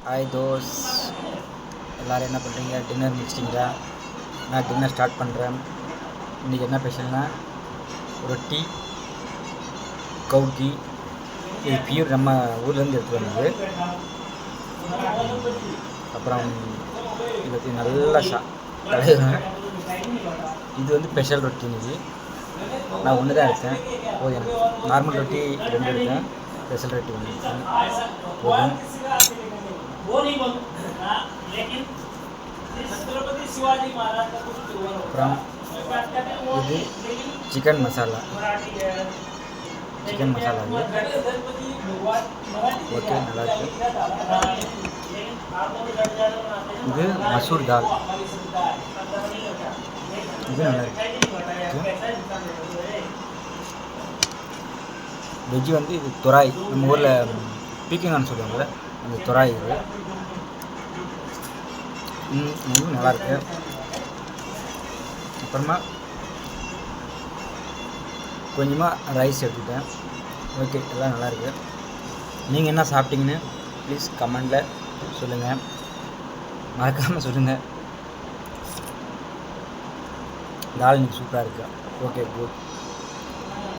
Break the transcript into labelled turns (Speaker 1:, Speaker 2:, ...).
Speaker 1: Hi those, எல்லோரும் என்ன பண்ணுறீங்க? டின்னர் முடிச்சிட்டிங்களா? நான் டின்னர் ஸ்டார்ட் பண்ணுறேன். இன்றைக்கி என்ன ஸ்பெஷல்னா ரொட்டி, கவுட்டி. இது பியூர் நம்ம ஊர்லேருந்து எடுத்து வந்தது. அப்புறம் இது நல்லா தலைவரும். இது வந்து ஸ்பெஷல் ரொட்டி. இன்றைக்கி நான் ஒன்று தான் எடுத்தேன். போதும், எனக்கு நார்மல் ரொட்டி 2 எடுத்தேன், ஸ்பெஷல் ரொட்டி 1 எடுத்தேன். போதும். அப்புறம் இது சிக்கன் மசாலா இது ஓகே, நல்லாயிருக்கு. இது மசூர் தால், இது நல்லாயிருக்கு. வெஜ்ஜு வந்து இது துராய், நம்ம ஊரில் பீக்கிங்கான்னு சொல்லுவாங்கள்ல, அந்த துராய். இது நல்லாயிருக்கு. அப்புறமா கொஞ்சமாக ரைஸ் எடுத்துக்கிட்டேன். ஓகே, எல்லாம் நல்லாயிருக்கு. நீங்கள் என்ன சாப்பிட்டீங்கன்னு ப்ளீஸ் கமெண்டில் சொல்லுங்கள், மறக்காமல் சொல்லுங்கள். தால் இன்னைக்கு சூப்பராக இருக்குது. Okay, good.